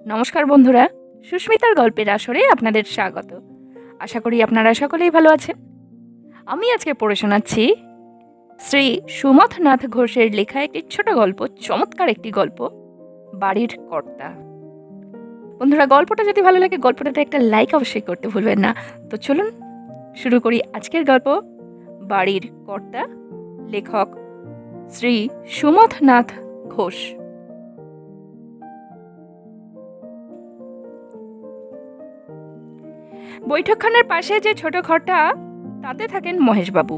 নমস্কার বন্ধুরা, সুস্মিতার গল্পের আসরে আপনাদের স্বাগত। আশা করি আপনারা সকলেই ভালো আছেন। আমি আজকে পড়ে শোনাচ্ছি শ্রী সুমথনাথ ঘোষের লেখা একটি ছোট গল্প, চমৎকার একটি গল্প, বাড়ির কর্তা। বন্ধুরা, গল্পটা যদি ভালো লাগে গল্পটাতে একটা লাইক অবশ্যই করতে ভুলবেন না। তো চলুন শুরু করি আজকের গল্প, বাড়ির কর্তা। লেখক শ্রী সুমথনাথ ঘোষ। বৈঠকখানার পাশে যে ছোট ঘরটা, তাতে থাকেন মহেশবাবু।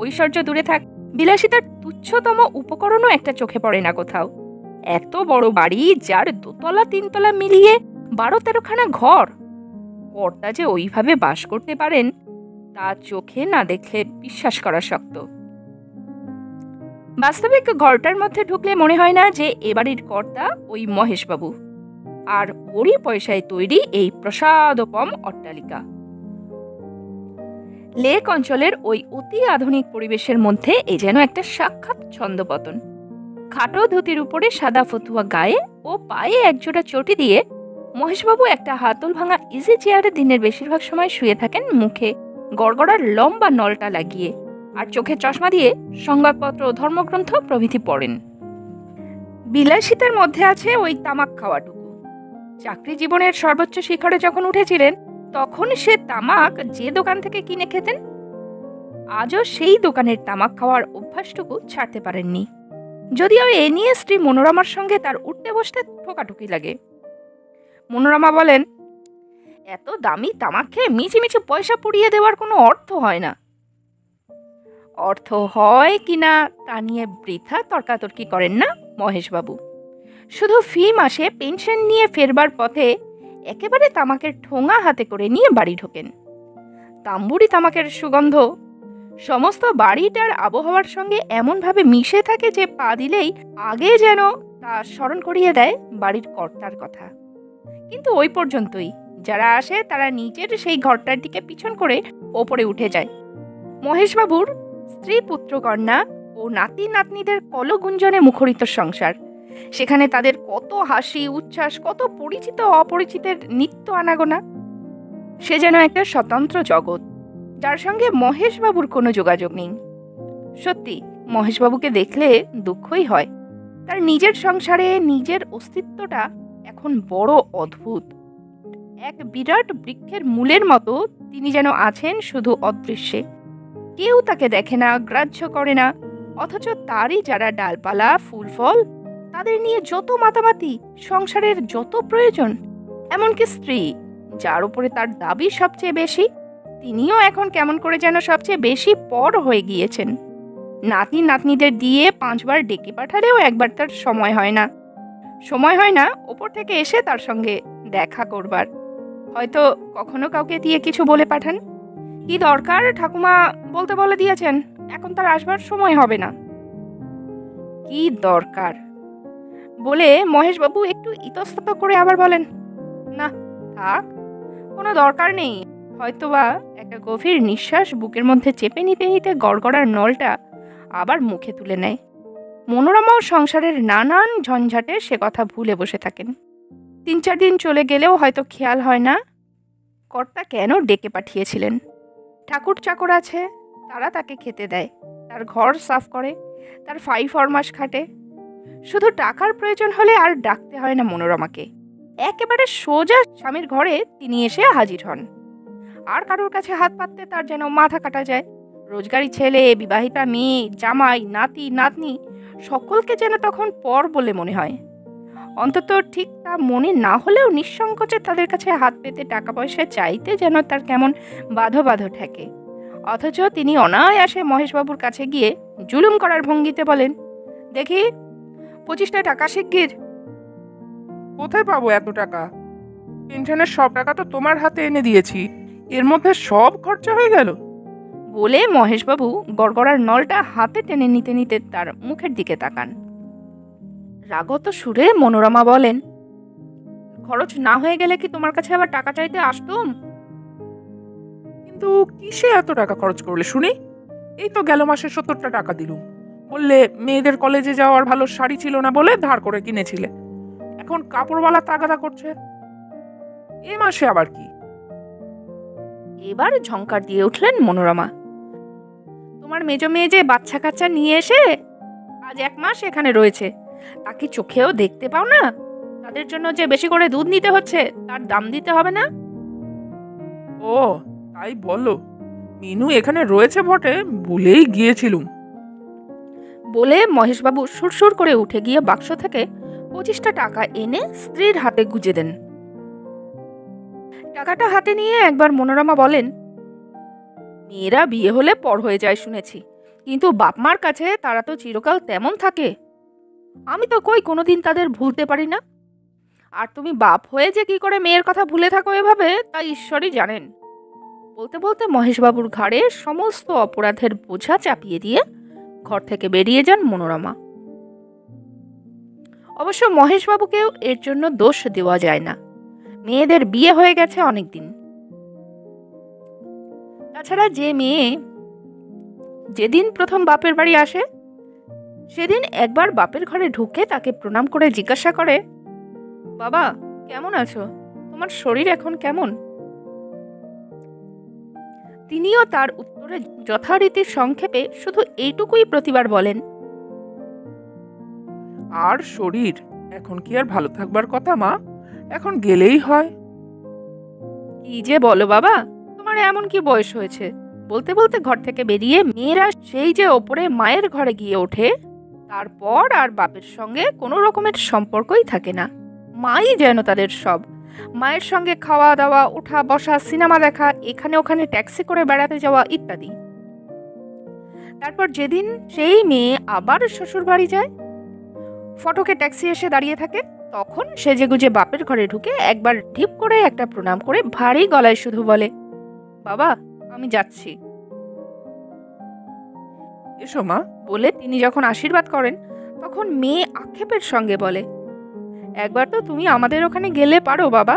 ঐশ্বর্য দূরে থাক, বিলাসিতার তুচ্ছতম উপকরণও একটা চোখে পড়ে না কোথাও। এত বড় বাড়ি, যার দোতলা তিনতলা মিলিয়ে 12-13খানা ঘর, কর্তা যে ওইভাবে বাস করতে পারেন তা চোখে না দেখলে বিশ্বাস করা শক্ত। বাস্তবিক ঘরটার মধ্যে ঢুকলে মনে হয় না যে এ বাড়ির কর্তা ওই মহেশবাবু, আর ওরই পয়সায় তৈরি এই প্রসাদোপম অট্টালিকা। লেক অঞ্চলের ওই অতি আধুনিক পরিবেশের মধ্যে এ যেন একটা সাক্ষাৎ ছন্দপতন। খাটো ধুতির উপরে সাদা ফতুয়া গায়ে ও পায়ে একজোড়া চটি দিয়ে মহেশবাবু একটা হাতল ভাঙা ইজি চেয়ারে দিনের বেশিরভাগ সময় শুয়ে থাকেন, মুখে গড়গড়ার লম্বা নলটা লাগিয়ে, আর চোখে চশমা দিয়ে সংবাদপত্র, ধর্মগ্রন্থ প্রভৃতি পড়েন। বিলাসিতার মধ্যে আছে ওই তামাক খাওয়াটুকু। চাকরি জীবনের সর্বোচ্চ শিখরে যখন উঠেছিলেন, তখন সে তামাক যে দোকান থেকে কিনে খেতেন, আজও সেই দোকানের তামাক খাওয়ার অভ্যাসটুকু ছাড়তে পারেননি। যদিও এ নিয়ে স্ত্রী মনোরমার সঙ্গে তার উঠতে বসতে ঠোকাঠুকি লাগে। মনোরমা বলেন, এত দামি তামাক খেয়ে মিছিমিছি পয়সা পুড়িয়ে দেওয়ার কোনো অর্থ হয় না। অর্থ হয় কিনা তা নিয়ে বৃথা তর্কাতর্কি করেন না মহেশবাবু। শুধু ফি মাসে পেনশন নিয়ে ফেরবার পথে একেবারে তামাকের ঠোঙা হাতে করে নিয়ে বাড়ি ঢোকেন। তাম্বুরি তামাকের সুগন্ধ সমস্ত বাড়িটার আবহাওয়ার সঙ্গে এমনভাবে মিশে থাকে যে পা দিলেই আগে যেন তা স্মরণ করিয়ে দেয় বাড়ির কর্তার কথা। কিন্তু ওই পর্যন্তই। যারা আসে তারা নিজের সেই ঘরটার দিকে পিছন করে ওপরে উঠে যায়। মহেশবাবুর স্ত্রী, পুত্রকন্যা ও নাতি নাতনিদের কলগুঞ্জনে মুখরিত সংসার। সেখানে তাদের কত হাসি উচ্ছ্বাস, কত পরিচিত অপরিচিতের নিত্য আনাগোনা। সে যেন একটা স্বতন্ত্র জগৎ, যার সঙ্গে মহেশবাবুর কোনো যোগাযোগ নেই। সত্যি, মহেশবাবুকে দেখলে দুঃখই হয়। তার নিজের সংসারে নিজের অস্তিত্বটা এখন বড় অদ্ভুত। এক বিরাট বৃক্ষের মূলের মতো তিনি যেন আছেন শুধু অদৃশ্যে। কেউ তাকে দেখে না, গ্রাহ্য করে না, অথচ তারই যারা ডালপালা, ফুল ফল, তাদের নিয়ে যত মাতামাতি, সংসারের যত প্রয়োজন, এমনকি স্ত্রী, যার উপরে তার দাবি সবচেয়ে বেশি, তিনিও এখন কেমন করে যেন সবচেয়ে বেশি পর হয়ে গিয়েছেন। নাতি নাতনিদের দিয়ে 5 বার ডেকে পাঠালেও একবার তার সময় হয় না ওপর থেকে এসে তার সঙ্গে দেখা করবার। হয়তো কখনো কাউকে দিয়ে কিছু বলে পাঠান, কি দরকার ঠাকুমা বলতে বলে দিয়েছেন, এখন তার আসবার সময় হবে না। কি দরকার বলে মহেশবাবু একটু ইতস্তত করে আবার বলেন, না থাক, কোনো দরকার নেই। হয়তোবা একটা গভীর নিঃশ্বাস বুকের মধ্যে চেপে নিতে নিতে গড়গড়ার নলটা আবার মুখে তুলে নেয়। মনোরমাও সংসারের নানান ঝঞ্ঝাটে সে কথা ভুলে বসে থাকেন। 3-4 দিন চলে গেলেও হয়তো খেয়াল হয় না কর্তা কেন ডেকে পাঠিয়েছিলেন। ঠাকুর চাকর আছে, তারা তাকে খেতে দেয়, তার ঘর সাফ করে, তার ফাই ফরমাস খাটে। শুধু টাকার প্রয়োজন হলে আর ডাকতে হয় না মনোরমাকে। একেবারে সোজা স্বামীর ঘরে তিনি এসে হাজির হন। আর কারোর কাছে হাত পাততে তার যেন মাথা কাটা যায়। রোজগারি ছেলে, বিবাহিতা মেয়ে, জামাই, নাতি নাতনি সকলকে যেন তখন পর বলে মনে হয়। অন্তত ঠিক তা মনে না হলেও নিঃসংকোচে তাদের কাছে হাত পেতে টাকা পয়সা চাইতে যেন তার কেমন বাঁধো বাঁধো ঠেকে। অথচ তিনি অনায়াসে মহেশবাবুর কাছে গিয়ে জুলুম করার ভঙ্গিতে বলেন, দেখি 25টা টাকা শিগগির। কোথায় পাবো এত টাকা? পেনশনের সব টাকা তো তোমার হাতে এনে দিয়েছি, এর মধ্যে সব খরচা হয়ে গেল। বলে মহেশবাবু গড়গড়ার নলটা হাতে টেনে নিতে নিতে তার মুখের দিকে তাকান। রাগত সুরে মনোরমা বলেন, খরচ না হয়ে গেলে কি তোমার কাছে আবার টাকা চাইতে আসতুম? কিন্তু কিসে এত টাকা খরচ করলে শুনি? এই তো গেল মাসে 70টা টাকা দিলুম। বললে মেয়েদের কলেজে যাওয়ার ভালো শাড়ি ছিল না বলে ধার করে কিনেছিলে। এখন কাপড়ওয়ালা তাগাদা করছে। এ মাসে আবার কি? এবার ঝংকার দিয়ে উঠলেন মনোরমা। তোমার মেজ মেয়ে যে বাচ্চা কাচ্চা নিয়ে এসে আজ 1 মাস এখানে রয়েছে, তা কি চোখেও দেখতে পাও না? তাদের জন্য যে বেশি করে দুধ নিতে হচ্ছে, তার দাম দিতে হবে না? ও তাই বলো, মিনু এখানে রয়েছে বটে, ভুলেই গিয়েছিলুম। বলে মহেশবাবু সুরসুর করে উঠে গিয়ে বাক্স থেকে 25টা টাকা এনে স্ত্রীর হাতে গুজে দেন। টাকাটা হাতে নিয়ে একবার মনোরমা বলেন, মেয়েরা বিয়ে হলে পর হয়ে যায় শুনেছি, কিন্তু বাপ মার কাছে তারা তো চিরকাল তেমন থাকে। আমি তো কই কোনোদিন তাদের ভুলতে পারি না। আর তুমি বাপ হয়ে যে কি করে মেয়ের কথা ভুলে থাকো এভাবে, তা ঈশ্বরই জানেন। বলতে বলতে মহেশবাবুর ঘাড়ে সমস্ত অপরাধের বোঝা চাপিয়ে দিয়ে ঘর থেকে বেরিয়ে যান মনোরমা। অবশ্য মহেশবাবুকেও এর জন্য দোষ দেওয়া যায় না, মেয়েদের বিয়ে হয়ে গেছে অনেকদিন। তাছাড়া যে মেয়ে যেদিন প্রথম বাপের বাড়ি আসে, সেদিন একবার বাপের ঘরে ঢুকে তাকে প্রণাম করে জিজ্ঞাসা করে, বাবা কেমন আছো, তোমার শরীর এখন কেমন? তিনিও তার উত্তরে যথারীতি সংক্ষেপে শুধু এইটুকুই প্রতিবার বলেন, আর শরীর এখন কি আর ভালো থাকবার কথা মা, এখন গেলেই হয়। কি যে বলো বাবা, তোমার এমন কি বয়স হয়েছে? বলতে বলতে ঘর থেকে বেরিয়ে মেয়েরা সেই যে ওপরে মায়ের ঘরে গিয়ে ওঠে, তারপর আর বাপের সঙ্গে কোনো রকমের সম্পর্কই থাকে না। মাই যেন তাদের সব। মায়ের সঙ্গে খাওয়া দাওয়া, ওঠা বসা, সিনেমা দেখা, এখানে ওখানে ট্যাক্সি করে বেড়াতে যাওয়া ইত্যাদি। তারপর যেদিন সেই মেয়ে আবার শ্বশুর বাড়ি যায়, ফটকে ট্যাক্সি এসে দাঁড়িয়ে থাকে, তখন সেজেগুজে বাপের ঘরে ঢুকে একবার ঢিপ করে একটা প্রণাম করে ভারী গলায় শুধু বলে, বাবা আমি যাচ্ছি। এসো মা। বলে তিনি যখন আশীর্বাদ করেন, তখন মেয়ে আক্ষেপের সঙ্গে বলে, একবার তো তুমি আমাদের ওখানে গেলে পারো বাবা,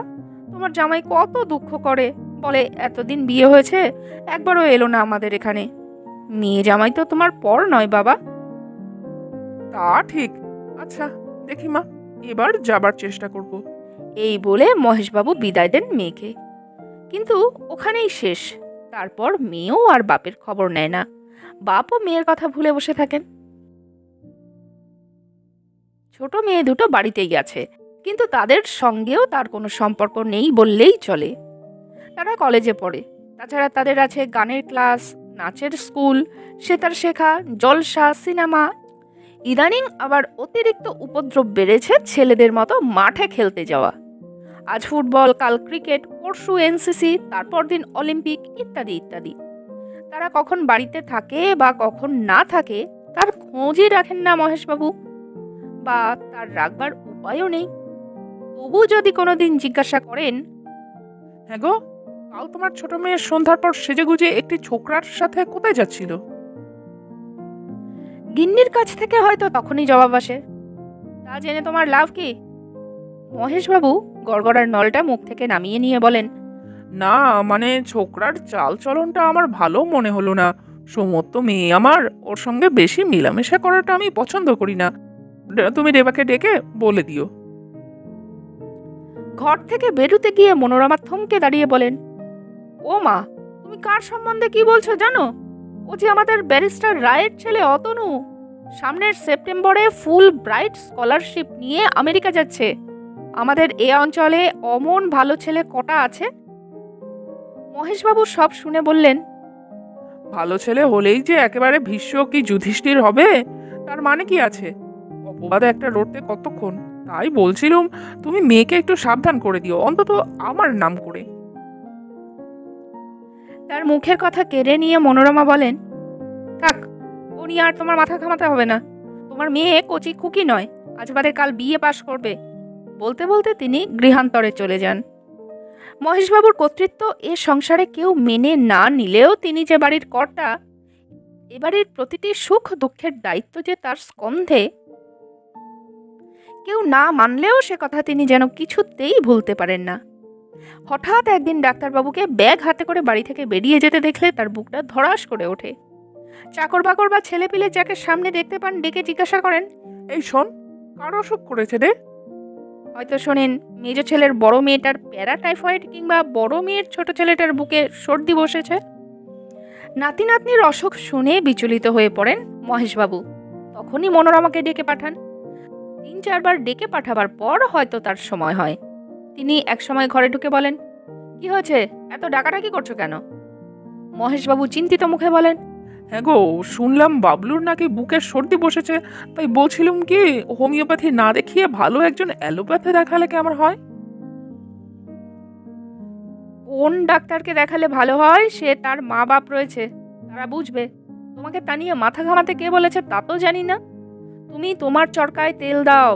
তোমার জামাই কত দুঃখ করে, বলে এতদিন বিয়ে হয়েছে একবারও এলো না আমাদের এখানে। মেয়ে জামাই তো তোমার পর নয় বাবা। তা ঠিক, আচ্ছা দেখি মা, এবার যাবার চেষ্টা করব। এই বলে মহেশবাবু বিদায় দেন মেয়েকে। কিন্তু ওখানেই শেষ। তারপর মেয়েও আর বাপের খবর নেয় না, বাপও মেয়ের কথা ভুলে বসে থাকেন। ছোট মেয়ে দুটো বাড়িতেই আছে, কিন্তু তাদের সঙ্গেও তার কোনো সম্পর্ক নেই বললেই চলে। তারা কলেজে পড়ে, তাছাড়া তাদের আছে গানের ক্লাস, নাচের স্কুল, সেতার শেখা, জলসা, সিনেমা। ইদানিং আবার অতিরিক্ত উপদ্রব বেড়েছে ছেলেদের মতো মাঠে খেলতে যাওয়া। আজ ফুটবল, কাল ক্রিকেট, পরশু এনসিসি, তারপর দিন অলিম্পিক ইত্যাদি ইত্যাদি। তারা কখন বাড়িতে থাকে বা কখন না থাকে তার খোঁজই রাখেন না মহেশবাবু, বা তার রাখবার উপায়ও নেই। তবু যদি কোনোদিন জিজ্ঞাসা করেন, হ্যাঁ গো, কাল তোমার ছোট মেয়ে সন্ধ্যার পর সেজেগুজে একটি ছোকরার সাথে কোথায় যাচ্ছিল? গিন্নির কাছ থেকে হয়তো তখনই জবাব আসে। তা জেনে তোমার লাভ কি? মহেশবাবু গড়গড়ার নলটা মুখ থেকে নামিয়ে নিয়ে বলেন, না মানে ছোকরার চাল চলনটা আমার ভালো মনে হলো না। সমস্ত মেয়ে আমার, ওর সঙ্গে বেশি মেলামেশা করাটা আমি পছন্দ করি না। তুমি রেবাকে ডেকে বলে দিও। ঘর থেকে বেরুতে গিয়ে মনোরমা থমকে দাঁড়িয়ে বলেন, ও মা, তুমি কার সম্বন্ধে কি বলছো জানো? ও যে আমাদের ব্যারিস্টার রায়ের ছেলে অতনু, সামনের সেপ্টেম্বরে ফুল ব্রাইট স্কলারশিপ নিয়ে আমেরিকা যাচ্ছে। আমাদের এ অঞ্চলে অমন ভালো ছেলে কটা আছে। মহেশবাবু সব শুনে বললেন, ভালো ছেলে হলেই যে একেবারে ভীষ্ম কি যুধিষ্ঠির হবে তার মানে কি আছে? অপবাদে একটা রটতে কতক্ষণ। তাই বলছিলুম, তুমি মেয়েকে একটু সাবধান করে দিও, অন্তত আমার নাম করে। তার মুখের কথা কেড়ে নিয়ে মনোরমা বলেন, থাক, ও নিয়ে আর তোমার মাথা ঘামাতে হবে না। তোমার মেয়ে কচি খুকি নয়, আজ বাদে কাল বিয়ে পাশ করবে। বলতে বলতে তিনি গৃহান্তরে চলে যান। মহেশবাবুর কর্তৃত্ব এ সংসারে কেউ মেনে না নিলেও তিনি যে বাড়ির কর্তা, এ বাড়ির প্রতিটি সুখ দুঃখের দায়িত্ব যে তার স্কন্ধে, কেউ না মানলেও সে কথা তিনি যেন কিছুতেই ভুলতে পারেন না। হঠাৎ একদিন ডাক্তারবাবুকে ব্যাগ হাতে করে বাড়ি থেকে বেরিয়ে যেতে দেখলে তার বুকটা ধড়াস করে ওঠে। চাকর বাকর বা ছেলেপিলে যাকে সামনে দেখতে পান ডেকে জিজ্ঞাসা করেন, এই শোন, কার অসুখ করেছে রে? হয়তো শোনেন মেজ ছেলের বড় মেয়েটার প্যারাটাইফয়েড কিংবা বড় মেয়ের ছোট ছেলেটার বুকে সর্দি বসেছে। নাতি নাতনির অসুখ শুনে বিচলিত হয়ে পড়েন মহেশবাবু। তখনই মনোরমাকে ডেকে পাঠান। 3-4 বার ডেকে পাঠাবার পর হয়তো তার সময় হয়। তিনি একসময় ঘরে ঢুকে বলেন, কি হয়েছে, এত ডাকাডাকি করছো কেন? মহেশবাবু চিন্তিত মুখে বলেন, হ্যাঁ গো, শুনলাম বাবলুর নাকি বুকের সর্দি বসেছে, তাই বলছিলাম কি হোমিওপ্যাথি না দেখিয়ে ভালো একজন অ্যালোপ্যাথি দেখালে কেমন হয়? কোন ডাক্তারকে দেখালে ভালো হয় সে তার মা বাপ রয়েছে, তারা বুঝবে। তোমাকে তা নিয়ে মাথা ঘামাতে কে বলেছে তা তো জানি না। তুমি তোমার চরকায় তেল দাও।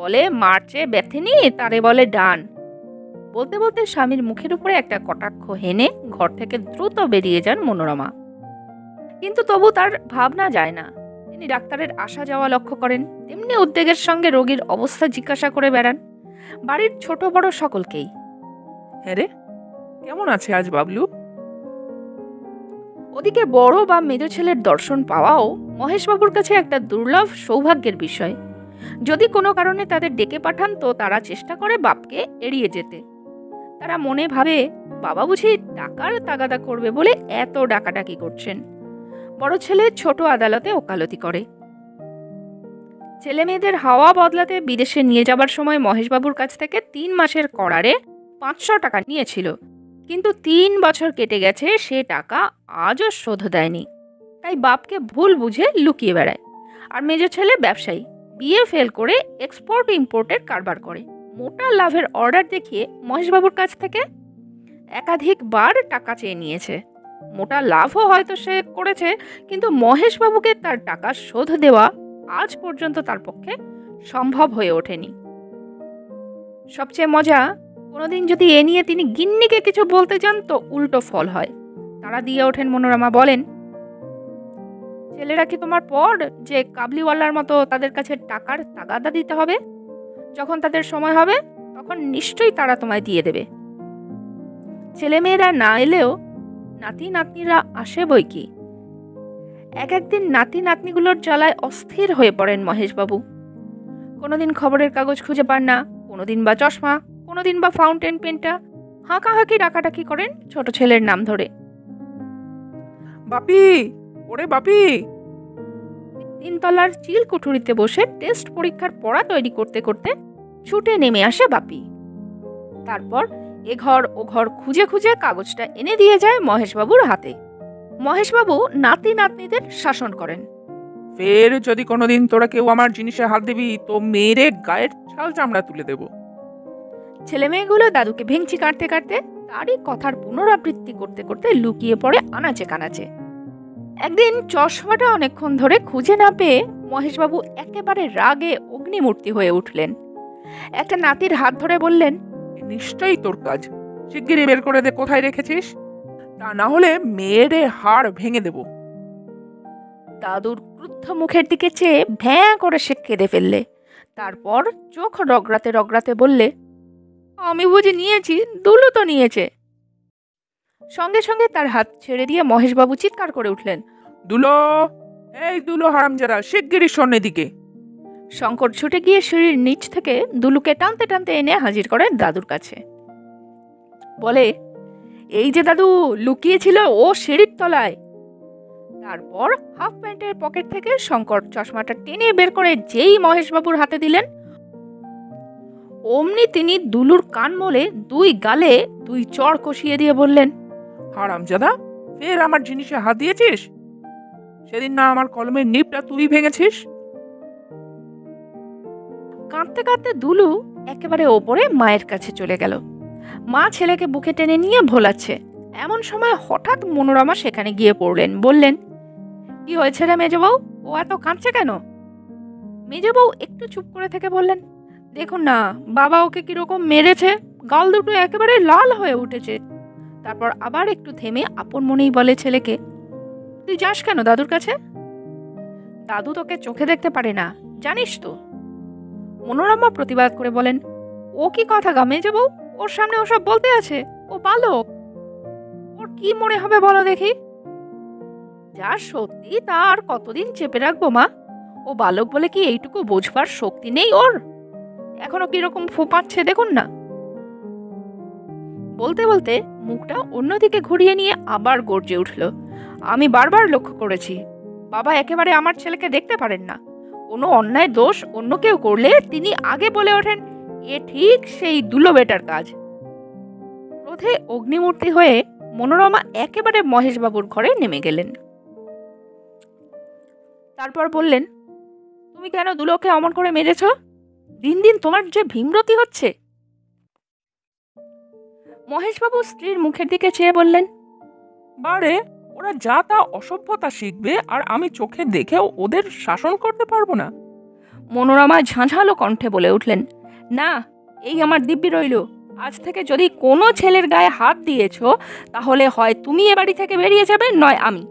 বলে মারচে ব্যথেনি তারে বলে ডান। বলতে বলতে স্বামীর মুখের উপরে একটা কটাক্ষ হেনে ঘর থেকে দ্রুত বেরিয়ে যান মনোরমা। কিন্তু তবু তার ভাবনা যায় না। তিনি ডাক্তারের আসা যাওয়া লক্ষ্য করেন, তেমনি উদ্বেগের সঙ্গে রোগীর অবস্থা জিজ্ঞাসা করে বেড়ান বাড়ির ছোট বড় সকলকেই। হ্যাঁ রে, কেমন আছে আজ বাবলু? ওদিকে বড় বা মেজ ছেলের দর্শন পাওয়াও মহেশবাবুর কাছে একটা দুর্লভ সৌভাগ্যের বিষয়। যদি কোনো কারণে তাদের ডেকে পাঠান তো তারা চেষ্টা করে বাপকে এড়িয়ে যেতে। তারা মনে ভাবে বাবা বুঝি টাকার তাগাদা করবে বলে এত ডাকাডাকি করছেন। বড় ছেলে ছোট আদালতে ওকালতি করে। ছেলে মেয়েদের হাওয়া বদলাতে বিদেশে নিয়ে যাবার সময় মহেশবাবুর কাছ থেকে 3 মাসের করারে 500 টাকা নিয়েছিল, কিন্তু 3 বছর কেটে গেছে, সে টাকা আজও শোধ দেয়নি। তাই বাপকে ভুল বুঝে লুকিয়ে বেড়ায়। আর মেজ ছেলে ব্যবসায়ী, বিয়ে ফেল করে এক্সপোর্ট ইম্পোর্টের কারবার করে। মোটা লাভের অর্ডার দেখিয়ে মহেশবাবুর কাছ থেকে একাধিকবার টাকা চেয়ে নিয়েছে। মোটা লাভও হয়তো সে করেছে, কিন্তু মহেশবাবুকে তার টাকা শোধ দেওয়া আজ পর্যন্ত তার পক্ষে সম্ভব হয়ে ওঠেনি। সবচেয়ে মজা, কোনোদিন যদি এ নিয়ে তিনি গিন্নিকে কিছু বলতে যান তো উল্টো ফল হয়। তারা দিয়ে ওঠেন মনোরমা, বলেন, ছেলেরা কি তোমার পর যে কাবলিওয়ালার মতো তাদের কাছে টাকার তাগাদা দিতে হবে? যখন তাদের সময় হবে তখন নিশ্চয়ই তারা তোমায় দিয়ে দেবে। ছেলেমেয়েরা না এলেও নাতি নাতনিরা আসে বই কি। একদিন নাতি নাতনিগুলোর জ্বালায় অস্থির হয়ে পড়েন মহেশবাবু। কোনোদিন খবরের কাগজ খুঁজে পান না, কোনোদিন বা চশমা, কোনোদিন বা ফাউন্টেন পেনটা। হাঁকাহাঁকি ডাকাডাকি করেন ছোট ছেলের নাম ধরে। বাপি, ওরে বাপি! 3 তলার চিল কুঠুরিতে বসে টেস্ট পরীক্ষার পড়া তৈরি করতে করতে ছুটে নেমে আসে বাপি। তারপর এ ঘর ও ঘর খুঁজে খুঁজে কাগজটা এনে দিয়ে যায় মহেশবাবুর হাতে। মহেশবাবু নাতি নাতনিদের শাসন করেন, ফের যদি কোনোদিন তোরা কেউ আমার জিনিসে হাত দিবি তো মেরে গায়ের ছাল চামড়া তুলে দেব। ছেলে মেয়েগুলো দাদুকে ভেঙচি কাটতে কাটতে তারই কথার পুনরাবৃত্তি করতে করতে লুকিয়ে পড়ে আনাচে কানাচে। একদিন চশমাটা অনেকক্ষণ ধরে খুঁজে না পেয়ে মহেশবাবু একেবারে রাগে অগ্নিমূর্তি হয়ে উঠলেন। একটা নাতির হাত ধরে বললেন, নিশ্চয়ই তোর কাজ, শিগগিরই বের করে দে কোথায় রেখেছিস, তা না হলে মেরে হাড় ভেঙে দেব। দাদুর ক্রুদ্ধ মুখের দিকে চেয়ে ভ্যাঁ করে সে কেঁদে ফেললে। তারপর চোখ রগড়াতে রগড়াতে বললে, আমি বুঝি নিয়েছি, দুলু তো নিয়েছে। সঙ্গে সঙ্গে তার হাত ছেড়ে দিয়ে মহেশবাবু চিৎকার করে উঠলেন, দুলো, এই দুলো হারামজাদা, শিগগিরই শোন এদিকে। শঙ্কর ছুটে গিয়ে সিঁড়ির নিচ থেকে দুলুকে টানতে টানতে এনে হাজির করে দাদুর কাছে। বলে, এই যে দাদু লুকিয়েছিল ও সিঁড়ির তলায়। তারপর হাফ প্যান্টের পকেট থেকে শঙ্কর চশমাটা টেনে বের করে যেই মহেশবাবুর হাতে দিলেন, অমনি তিনি দুলুর কান মলে 2 গালে 2 চড় কষিয়ে দিয়ে বললেন, হারামজাদা, ফের আমার জিনিসে হাত দিয়েছিস? সেদিন না আমার কলমের নিপটা তুই ভেঙেছিস? কাঁদতে কাঁদতে দুলু একেবারে ওপরে মায়ের কাছে চলে গেল। মা ছেলেকে বুকে টেনে নিয়ে ভোলাচ্ছে। এমন সময় হঠাৎ মনোরমা সেখানে গিয়ে পড়লেন। বললেন, কি হয়েছে রে মেজবউ, ও এত কাঁদছে কেন? মেজবউ একটু চুপ করে থেকে বললেন, দেখুন না বাবা ওকে কিরকম মেরেছে, গাল দুটো একেবারে লাল হয়ে উঠেছে। তারপর আবার একটু থেমে আপন মনেই বলে ছেলেকে, তুই যাস কেন দাদুর কাছে? দাদু তোকে চোখে দেখতে পারে না, জানিস তো। মনোরমা প্রতিবাদ করে বলেন, ও কি কথা গা মেজবউ, ওর সামনে ওসব বলতে আছে? ও বালক, ওর কি মনে হবে বলো দেখি। যা সত্যি তা আর কতদিন চেপে রাখবো মা? ও বালক বলে কি এইটুকু বোঝবার শক্তি নেই ওর? এখনো কিরকম ফোঁপাচ্ছে দেখুন না। বলতে বলতে মুখটা অন্যদিকে ঘুরিয়ে নিয়ে আবার গর্জে উঠল, আমি বারবার লক্ষ্য করেছি, বাবা একেবারে আমার ছেলেকে দেখতে পারেন না। কোনো অন্যায় দোষ অন্য কেউ করলে তিনি আগে বলে ওঠেন, এ ঠিক সেই দুলো বেটার কাজ। ক্রোধে অগ্নিমূর্তি হয়ে মনোরমা একেবারে মহেশবাবুর ঘরে নেমে গেলেন। তারপর বললেন, তুমি কেন দুলোকে অমন করে মেরেছ? দিন দিন তোমার যে ভীমরতি হচ্ছে। মহেশবাবু স্ত্রীর মুখের দিকে চেয়ে বললেন, বারে, ওরা যা তা অসভ্যতা শিখবে আর আমি চোখে দেখেও ওদের শাসন করতে পারবো না। মনোরমা ঝাঁঝালো কণ্ঠে বলে উঠলেন, না, এই আমার দিব্যি রইল, আজ থেকে যদি কোনো ছেলের গায়ে হাত দিয়েছ তাহলে হয় তুমি এ বাড়ি থেকে বেরিয়ে যাবে, নয় আমি।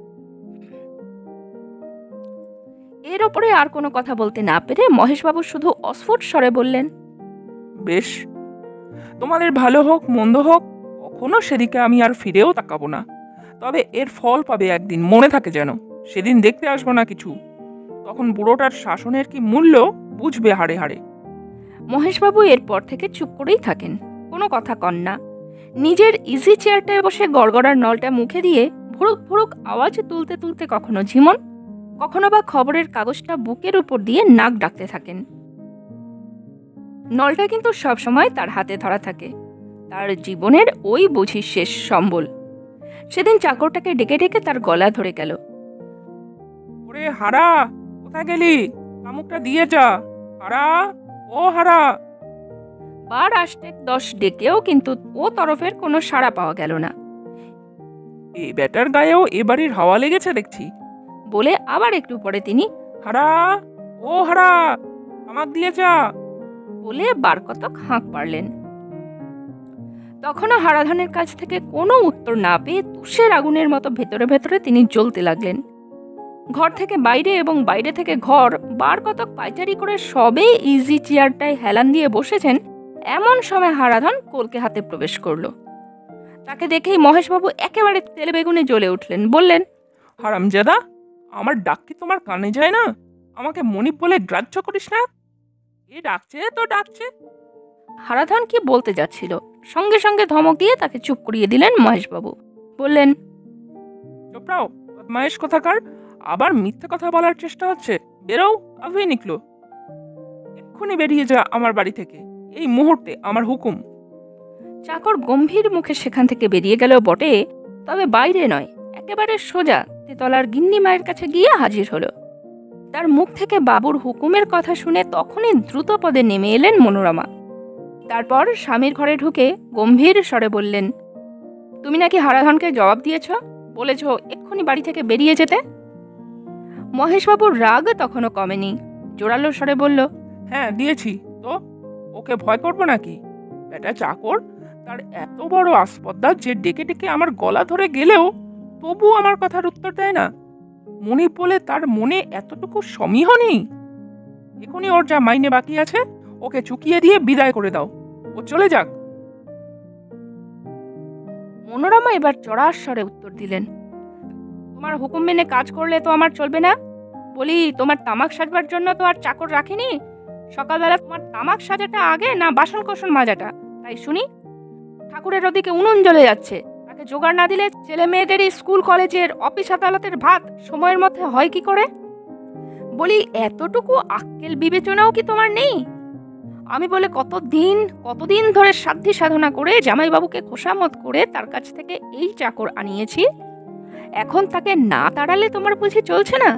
এর ওপরে আর কোনো কথা বলতে না পেরে মহেশবাবু শুধু অস্ফুট স্বরে বললেন, বেশ, তোমাদের ভালো হোক মন্দ হোক, কখনো সেদিকে আমি আর ফিরেও তাকাবো না। তবে এর ফল পাবে একদিন, মনে থাকে যেন। সেদিন দেখতে আসবো না কিছু, তখন বুড়োটার শাসনের কি মূল্য বুঝবে হাড়ে হাড়ে। মহেশবাবু এরপর থেকে চুপ করেই থাকেন, কোনো কথা কন না। নিজের ইজি চেয়ারটায় বসে গড়গড়ার নলটা মুখে দিয়ে ভুরুক ভুরুক আওয়াজ তুলতে তুলতে কখনো ঝিমন, কখনো বা খবরের কাগজটা বুকের উপর দিয়ে নাক ডাকতে থাকেন। নলটা কিন্তু সবসময় তার হাতে ধরা থাকে, তার জীবনের ওই বুঝি শেষ সম্বল। সেদিন চাকরটাকে ডেকে ডেকে তার গলা ধরে গেল, ওরে হারা, কোথায় গেলি? শামুকটা দিয়ে যা। হারা, ও হারা। বার আষ্টেক 10 ডেকেও কিন্তু ও তরফের কোনো সাড়া পাওয়া গেল না। এ ব্যাটার গায়েও এবাড়ির হাওয়া লেগেছে দেখছি। বলে আবার একটু পরে তিনি হারা, ও হারা, শামাক দিয়ে যা বলে বার কতক হাঁক পারলেন। তখনও হারাধনের কাছ থেকে কোনো উত্তর না পেয়ে তুষের আগুনের মতো ভেতরে ভেতরে তিনি জ্বলতে লাগলেন। ঘর থেকে বাইরে এবং বাইরে থেকে ঘর বার কতক পাইচারি করে সবে ইজি চেয়ারটায় হেলান দিয়ে বসেছেন, এমন সময় হারাধন কলকে হাতে প্রবেশ করল। তাকে দেখেই মহেশবাবু একেবারে তেলে বেগুনে জ্বলে উঠলেন, বললেন, হারামজাদা, আমার ডাক কি তোমার কানে যায় না? আমাকে মনিব বলে গ্রাহ্য করিস না? এ ডাকছে তো ডাকছে। হারাধন কি বলতে যাচ্ছিল, সঙ্গে সঙ্গে ধমক দিয়ে তাকে চুপ করিয়ে দিলেন মহেশবাবু। বললেন, চোপড়াও, বদমায়েশ কোথাকার, আবার মিথ্যে কথা বলার চেষ্টা হচ্ছে। বেরো, আভি নিকলো। এক্ষুনি বেরিয়ে যা আমার বাড়ি থেকে, এই মুহূর্তে, আমার হুকুম। চাকর গম্ভীর মুখে সেখান থেকে বেরিয়ে গেল বটে, তবে বাইরে নয়, একেবারে সোজা তেতলার গিন্নি মায়ের কাছে গিয়ে হাজির হলো। তার মুখ থেকে বাবুর হুকুমের কথা শুনে তখনই দ্রুত পদে নেমে এলেন মনোরমা। তারপর স্বামীর ঘরে ঢুকে গম্ভীর স্বরে বললেন, তুমি নাকি হারাধনকে জবাব দিয়েছ, বলেছ এক্ষুনি বাড়ি থেকে বেরিয়ে যেতে। মহেশবাবুর রাগ তখনও কমেনি, জোরালো স্বরে বলল, হ্যাঁ দিয়েছি তো, ওকে ভয় করবো নাকি? বেটা চাকর, তার এত বড় আসপদ্দা যে ডেকে ডেকে আমার গলা ধরে গেলেও তবু আমার কথার উত্তর দেয় না। মনিব বলে তার মনে এতটুকু সমীহ নেই? এখনই ওর যা মাইনে বাকি আছে ওকে চুকিয়ে দিয়ে বিদায় করে দাও, ও চলে যাক। মনোরমা এবার চড়ার স্বরে উত্তর দিলেন, তোমার হুকুম মেনে কাজ করলে তো আমার চলবে না। বলি, তোমার তামাক সাজবার জন্য তো আর চাকর রাখিনি। সকালবেলা তোমার তামাক সাজাটা আগে না বাসন কোসন মাজাটা, তাই শুনি। ঠাকুরের ওদিকে উনুন জ্বলে যাচ্ছে, তাকে জোগাড় না দিলে ছেলে মেয়েদেরই স্কুল কলেজের অফিস আদালতের ভাত সময়ের মধ্যে হয় কি করে? বলি, এতটুকু আক্কেল বিবেচনাও কি তোমার নেই? আমি বলে কতদিন ধরে সাধ্যি সাধনা করে জামাইবাবুকে খোসামত করে তার কাছ থেকে এই চাকর আনিয়েছি, এখন তাকে না তাড়ালে তোমার বুঝি চলছে না?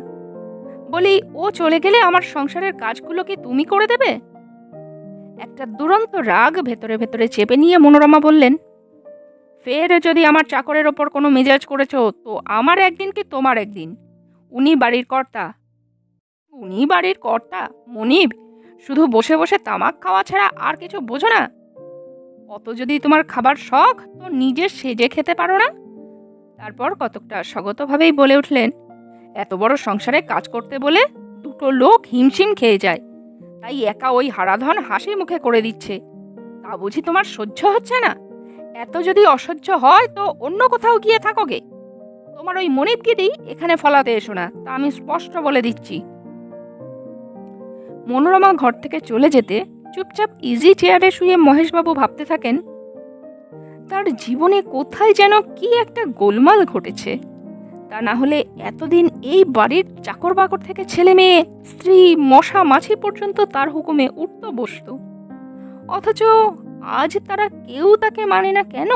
বলি, ও চলে গেলে আমার সংসারের কাজগুলো কি তুমি করে দেবে? একটা দুরন্ত রাগ ভেতরে ভেতরে চেপে নিয়ে মনোরমা বললেন, ফের যদি আমার চাকরের ওপর কোনো মেজাজ করেছ তো আমার একদিন কি তোমার একদিন। উনি বাড়ির কর্তা মনিব, শুধু বসে বসে তামাক খাওয়া ছাড়া আর কিছু বোঝো না? অত যদি তোমার খাবার শখ তো নিজে সেজে খেতে পারো না? তারপর কতকটা স্বগতভাবেই বলে উঠলেন, এত বড় সংসারে কাজ করতে বলে দুটো লোক হিমশিম খেয়ে যায়, তাই একা ওই হারাধন হাসি মুখে করে দিচ্ছে, তা বুঝি তোমার সহ্য হচ্ছে না? এত যদি অসহ্য হয় তো অন্য কোথাও গিয়ে থাকো গে। তোমার ওই মনিবগিরি এখানে ফলাতে এসো না, তা আমি স্পষ্ট বলে দিচ্ছি। মনোরমা ঘর থেকে চলে যেতে চুপচাপ ইজি চেয়ারে শুয়ে মহেশবাবু ভাবতে থাকেন, তার জীবনে কোথায় যেন কি একটা গোলমাল ঘটেছে। তা না হলে এতদিন এই বাড়ির চাকর বাকর থেকে ছেলে মেয়ে, স্ত্রী, মশা মাছি পর্যন্ত তার হুকুমে উঠত বসত, অথচ আজ তারা কেউ তাকে মানে না কেন?